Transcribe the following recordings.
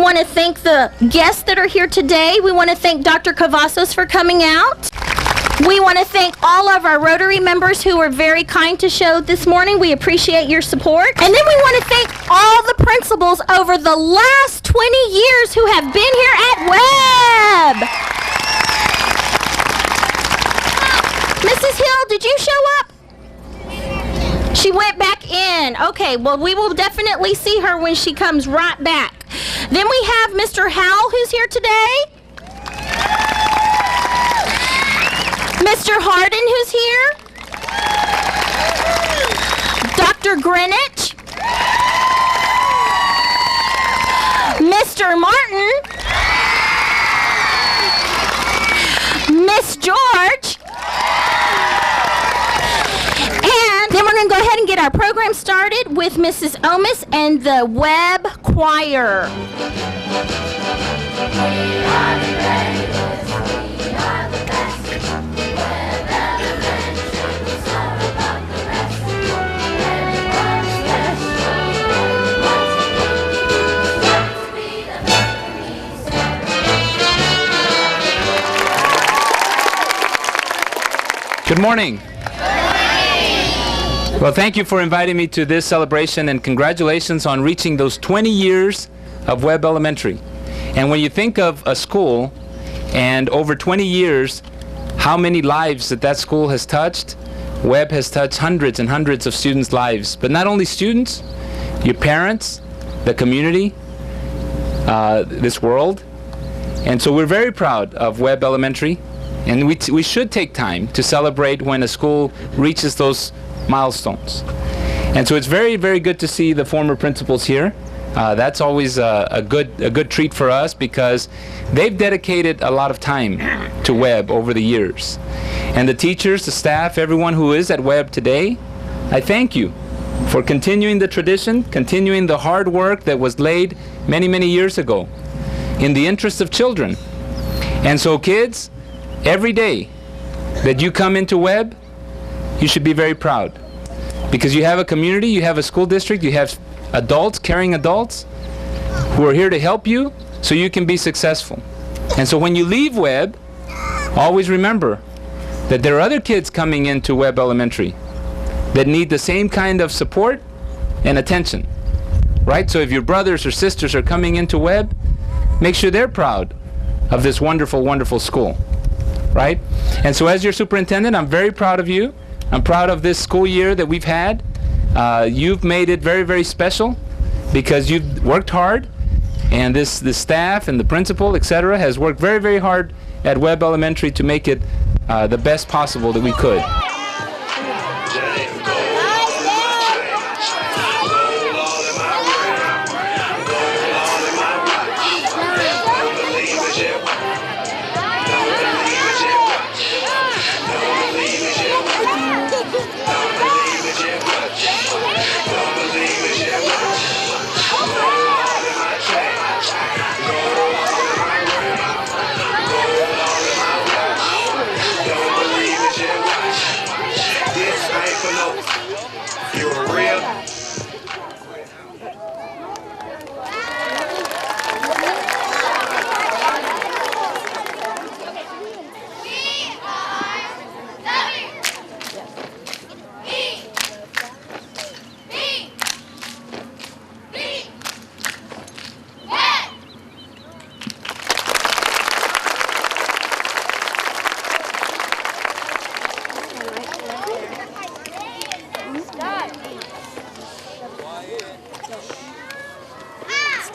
want to thank the guests that are here today. We want to thank Dr. Cavazos for coming out. We want to thank all of our Rotary members who were very kind to show this morning. We appreciate your support. And then we want to thank all the principals over the last 20 years who have been here at Webb. Mrs. Hill, did you show up? She went back in. Okay, well, we will definitely see her when she comes right back. Then we have Mr. Howell, who's here today. Mr. Harden, who's here. Dr. Greenwich. Mr. Martin. Miss George. And then we're going to go ahead and get our program started with Mrs. Omis and the Webb Choir. Good morning. Well, thank you for inviting me to this celebration, and congratulations on reaching those 20 years of Webb Elementary. And when you think of a school and over 20 years, how many lives that school has touched, Webb has touched hundreds and hundreds of students' lives. But not only students, your parents, the community, this world. And so we're very proud of Webb Elementary. And we should take time to celebrate when a school reaches those milestones. And so it's very, very good to see the former principals here. That's always a good treat for us, because they've dedicated a lot of time to Webb over the years. And the teachers, the staff, everyone who is at Webb today, I thank you for continuing the tradition, continuing the hard work that was laid many, many years ago in the interest of children. And so kids, every day that you come into Webb, you should be very proud, because you have a community, you have a school district, you have adults, caring adults, who are here to help you so you can be successful. And so when you leave Webb, always remember that there are other kids coming into Webb Elementary that need the same kind of support and attention, right? So if your brothers or sisters are coming into Webb, make sure they're proud of this wonderful, wonderful school. Right? And so as your superintendent, I'm very proud of you. I'm proud of this school year that we've had. You've made it very, very special, because you've worked hard, and this staff and the principal, etc., has worked very, very hard at Webb Elementary to make it the best possible that we could.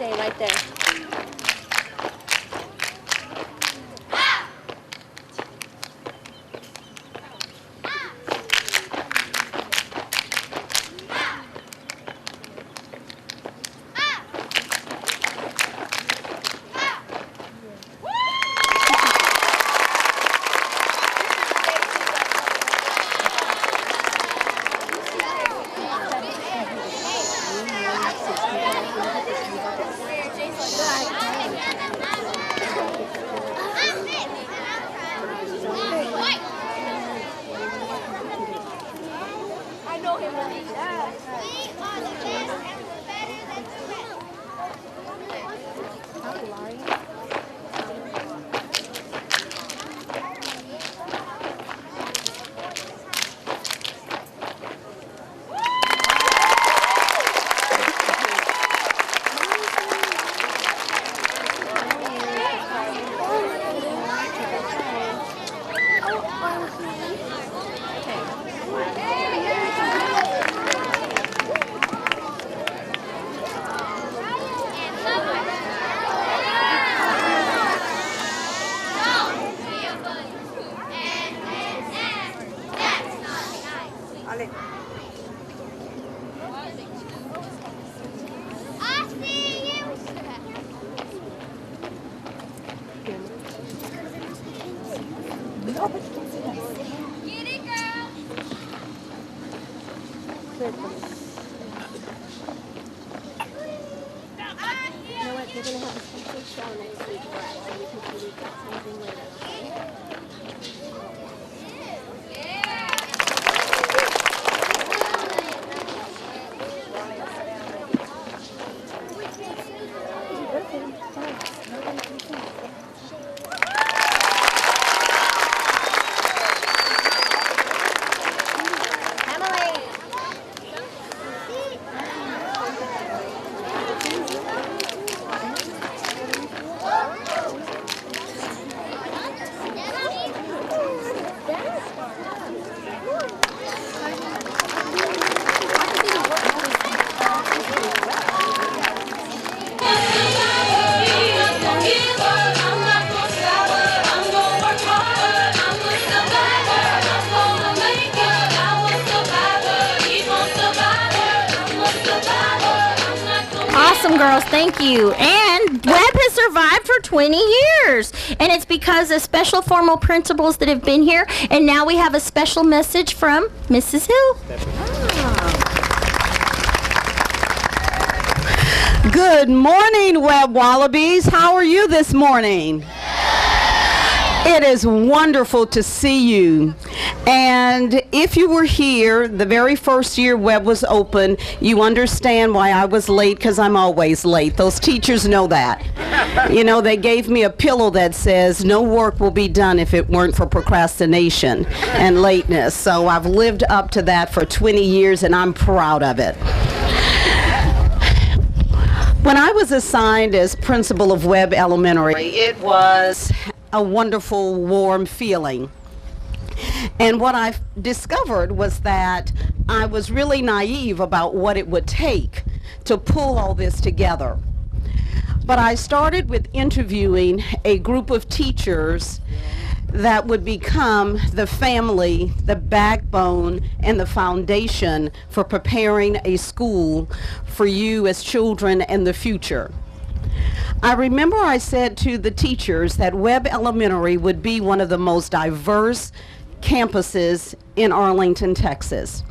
Stay right there. going to have a special show next week for us, so we can see we've got something later, okay? Awesome, girls. Thank you. And Webb has survived for 20 years. And it's because of special formal principals that have been here. And now we have a special message from Mrs. Hill. Good morning, Webb Wallabies. How are you this morning? It is wonderful to see you. And if you were here the very first year Webb was open, you understand why I was late, because I'm always late. Those teachers know that. You know, they gave me a pillow that says no work will be done if it weren't for procrastination and lateness. So I've lived up to that for 20 years and I'm proud of it. When I was assigned as principal of Webb Elementary, it was a wonderful, warm feeling. And what I discovered was that I was really naive about what it would take to pull all this together. But I started with interviewing a group of teachers that would become the family, the backbone, and the foundation for preparing a school for you as children in the future. I remember I said to the teachers that Webb Elementary would be one of the most diverse campuses in Arlington, Texas.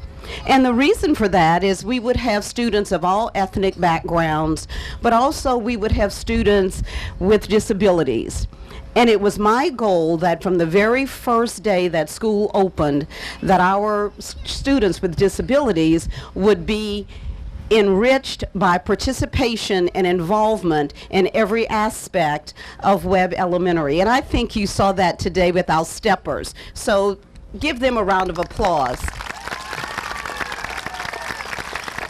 And the reason for that is we would have students of all ethnic backgrounds, but also we would have students with disabilities. And it was my goal that from the very first day that school opened, that our students with disabilities would be enriched by participation and involvement in every aspect of Webb Elementary. And I think you saw that today with our steppers. So give them a round of applause.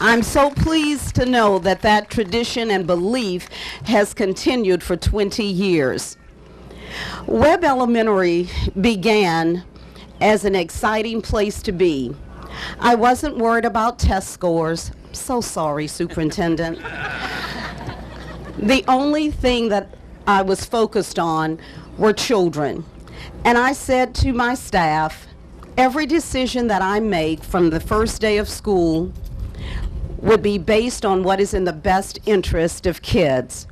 I'm so pleased to know that that tradition and belief has continued for 20 years. Webb Elementary began as an exciting place to be. I wasn't worried about test scores. So sorry, Superintendent. The only thing that I was focused on were children. And I said to my staff, every decision that I make from the first day of school would be based on what is in the best interest of kids.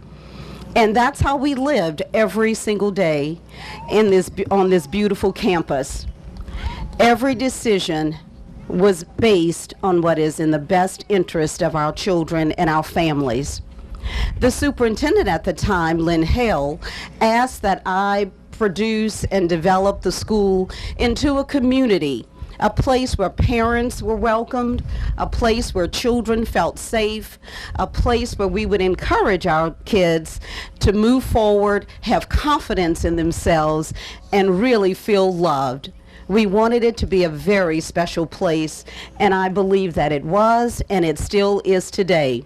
And that's how we lived every single day on this beautiful campus. Every decision was based on what is in the best interest of our children and our families. The superintendent at the time, Lynn Hale, asked that I produce and develop the school into a community, a place where parents were welcomed, a place where children felt safe, a place where we would encourage our kids to move forward, have confidence in themselves, and really feel loved. We wanted it to be a very special place, and I believe that it was, and it still is today.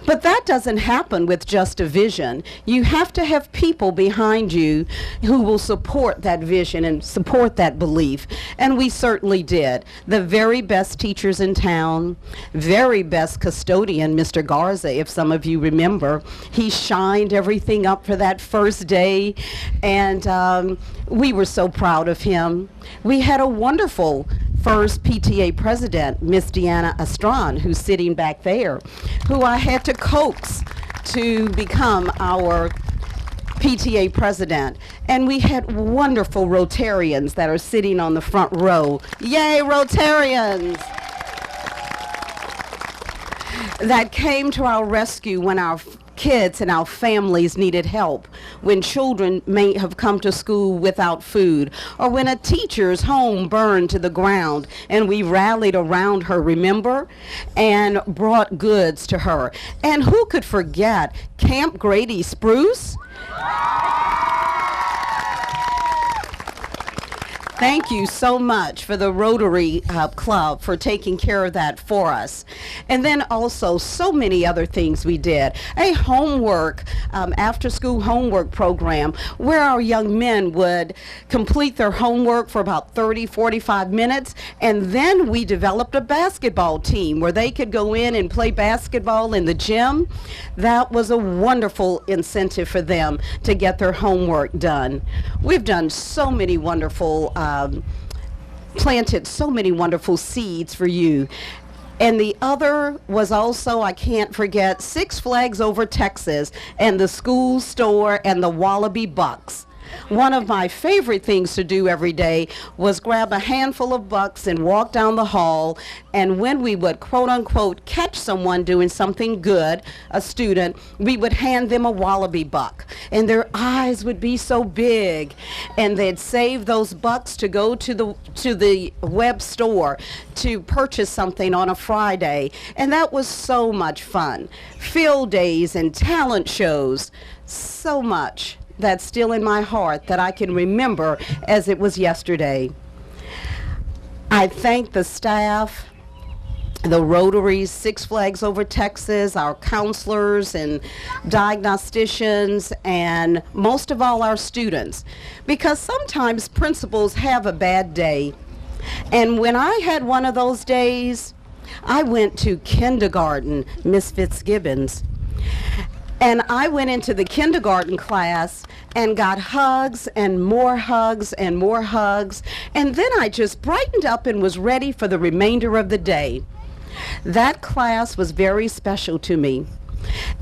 But that doesn't happen with just a vision. You have to have people behind you who will support that vision and support that belief. And we certainly did. The very best teachers in town, very best custodian, Mr. Garza, if some of you remember. He shined everything up for that first day, and we were so proud of him. We had a wonderful first PTA president, Miss Deanna Estran, who's sitting back there, who I had to coax to become our PTA president. And we had wonderful Rotarians that are sitting on the front row. Yay, Rotarians! That came to our rescue when our kids and our families needed help, when children may have come to school without food, or when a teacher's home burned to the ground and we rallied around her, remember, and brought goods to her. And who could forget Camp Grady Spruce? Thank you so much for the Rotary Club for taking care of that for us. And then also so many other things we did. A homework, after-school homework program where our young men would complete their homework for about 30, 45 minutes. And then we developed a basketball team where they could go in and play basketball in the gym. That was a wonderful incentive for them to get their homework done. We've done so many wonderful planted so many wonderful seeds for you. And the other was also, I can't forget, Six Flags Over Texas and the school store and the Wallaby Bucks. One of my favorite things to do every day was grab a handful of bucks and walk down the hall, and when we would quote-unquote catch someone doing something good, a student, we would hand them a Wallaby buck, and their eyes would be so big, and they'd save those bucks to go to the Webb store to purchase something on a Friday, and that was so much fun. Field days and talent shows, so much that's still in my heart that I can remember as it was yesterday. I thank the staff, the Rotaries, Six Flags Over Texas, our counselors and diagnosticians, and most of all our students, because sometimes principals have a bad day. And when I had one of those days, I went to kindergarten, Miss Fitzgibbons. And I went into the kindergarten class and got hugs and more hugs and more hugs. And then I just brightened up and was ready for the remainder of the day. That class was very special to me.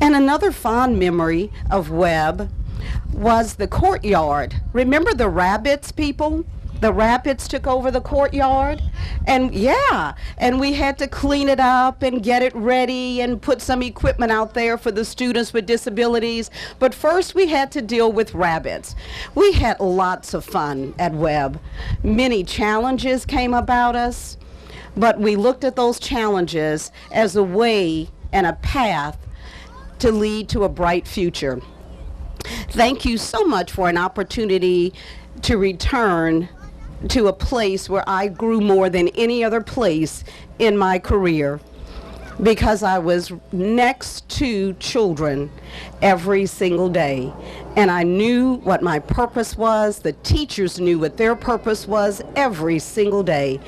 And another fond memory of Webb was the courtyard. Remember the rabbits, people? The rabbits took over the courtyard, and and we had to clean it up and get it ready and put some equipment out there for the students with disabilities. But first we had to deal with rabbits. We had lots of fun at Webb. Many challenges came about us, but we looked at those challenges as a way and a path to lead to a bright future. Thank you so much for an opportunity to return to a place where I grew more than any other place in my career, because I was next to children every single day, and I knew what my purpose was. The teachers knew what their purpose was every single day.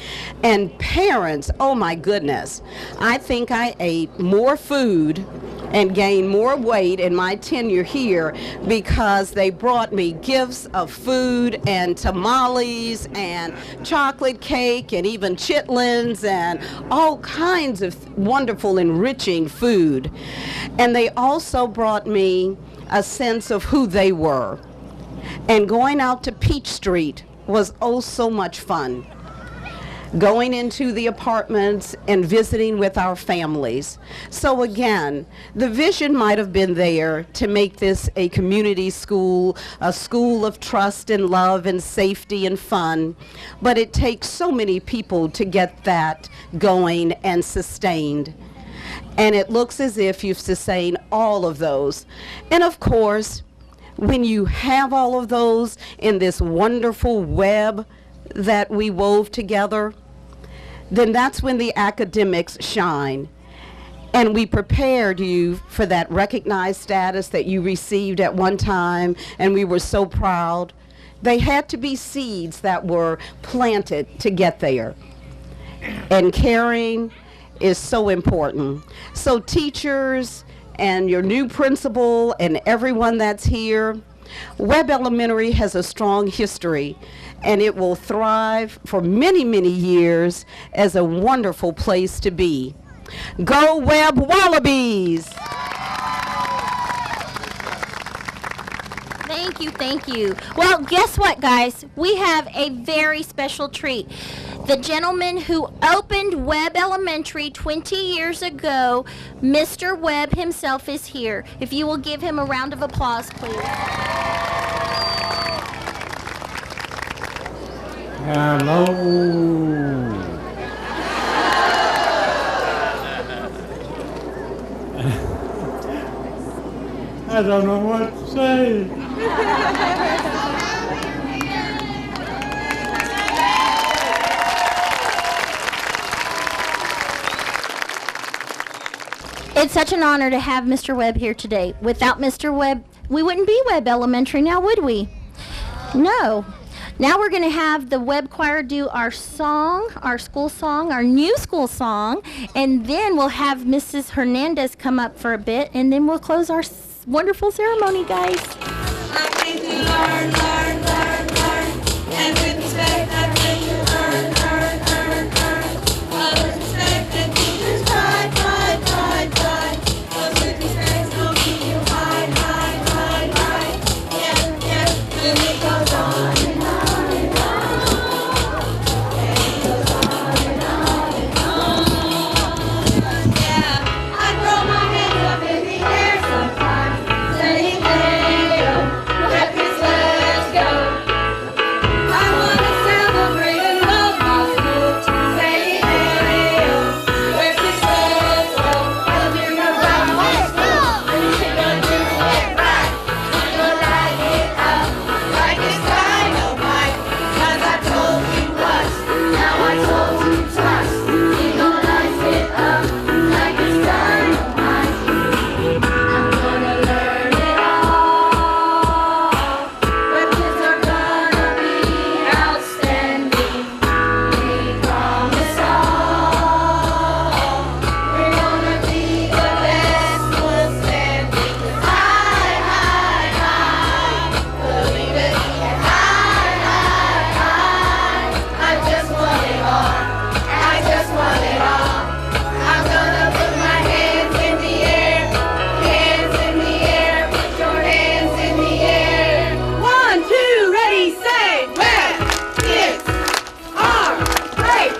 And parents, oh my goodness, I think I ate more food and gained more weight in my tenure here because they brought me gifts of food and tamales and chocolate cake and even chitlins and all kinds of wonderful, enriching food. And they also brought me a sense of who they were. And going out to Peach Street was oh so much fun. Going into the apartments and visiting with our families. So again, the vision might have been there to make this a community school, a school of trust and love and safety and fun, but it takes so many people to get that going and sustained. And it looks as if you've sustained all of those. And of course, when you have all of those in this wonderful web that we wove together, then that's when the academics shine. And we prepared you for that recognized status that you received at one time, and we were so proud. They had to be seeds that were planted to get there. And caring is so important. So teachers and your new principal and everyone that's here, Webb Elementary has a strong history, and it will thrive for many, many years as a wonderful place to be. Go Webb Wallabies! Thank you, thank you. Well, guess what, guys? We have a very special treat. The gentleman who opened Webb Elementary 20 years ago, Mr. Webb himself is here. If you will give him a round of applause, please. Hello. I don't know what to say. It's such an honor to have Mr. Webb here today. Without Mr. Webb, we wouldn't be Webb Elementary now, would we? No. Now we're going to have the Webb Choir do our song, our school song, our new school song, and then we'll have Mrs. Hernandez come up for a bit, and then we'll close our wonderful ceremony, guys. I think we learn, and with respect, I think we earn. Others respect and teachers pride. Those with respect don't keep you high. Yeah, and it goes on and on and on. And it goes on and on and on. Yeah, I throw my hands up in the air sometimes, saying, hey, let this let's go. I wanna celebrate and love my school, saying, hey, let this let's go. 'Cause you're gonna rock my school, and you're gonna do it right. You're gonna light it up like it's dynamite. 'Cause I told you once, now I told you twice. You're gonna light it up like it's dynamite. I'm gonna learn it all. But kids are gonna be outstanding. We promise all. We're gonna be the best one standing. High. Believe it. High. I just want it all. I just want it all. I'm gonna put my hands in the air. Hands in the air. Put your hands in the air. 1, 2, ready, say, Webb kids are great.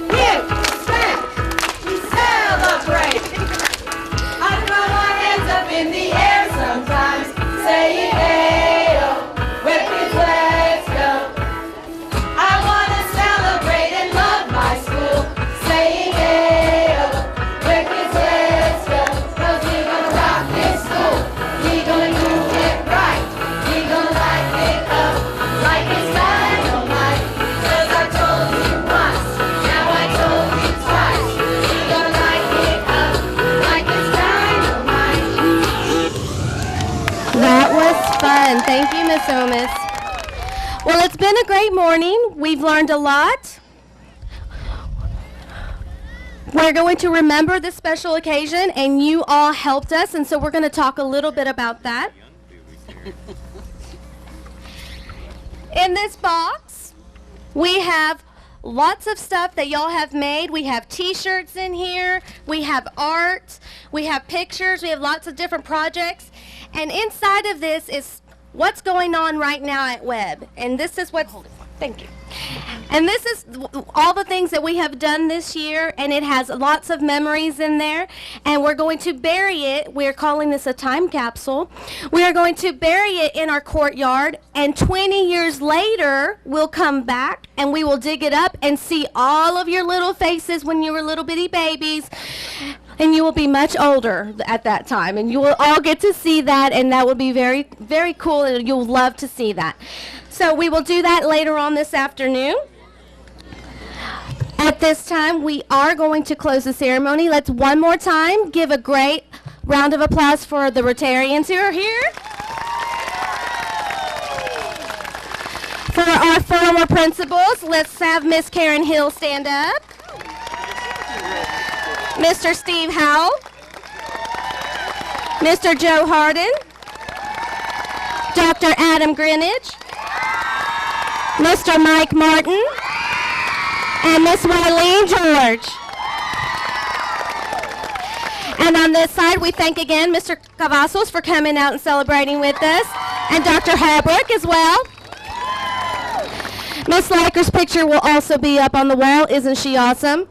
Give respect. We celebrate. I throw my hands up in the air sometimes, saying, hey, Webb kids, let's go. I wanna celebrate and love my school, saying, hey, Webb kids, let's go. 'Cause we're gonna rock this school, we're gonna do it right, we're gonna light it up like it's dynamite. 'Cause I told you once, now I told you twice, we're gonna light it up like it's dynamite. That was fun. Thank you, Miss Omis. Well, it's been a great morning. We've learned a lot. We're going to remember this special occasion, and you all helped us, and so we're going to talk a little bit about that. In this box, we have lots of stuff that y'all have made. We have t-shirts in here, we have art, we have pictures, we have lots of different projects. And inside of this is what's going on right now at Webb. And this is what's, thank you. And this is all the things that we have done this year, and it has lots of memories in there. And we're going to bury it. We're calling this a time capsule. We are going to bury it in our courtyard, and 20 years later, we'll come back and we will dig it up and see all of your little faces when you were little bitty babies. And you will be much older at that time, and you will all get to see that, and that will be very, very cool, and you'll love to see that. So we will do that later on this afternoon. At this time, we are going to close the ceremony. Let's one more time give a great round of applause for the Rotarians who are here. For our former principals, let's have Miss Karen Hill stand up. Mr. Steve Howell, Mr. Joe Harden, Dr. Adam Greenidge, Mr. Mike Martin, and Miss Wileen George. And on this side, we thank again Mr. Cavazos for coming out and celebrating with us, and Dr. Habrick as well. Miss Liker's picture will also be up on the wall. Isn't she awesome?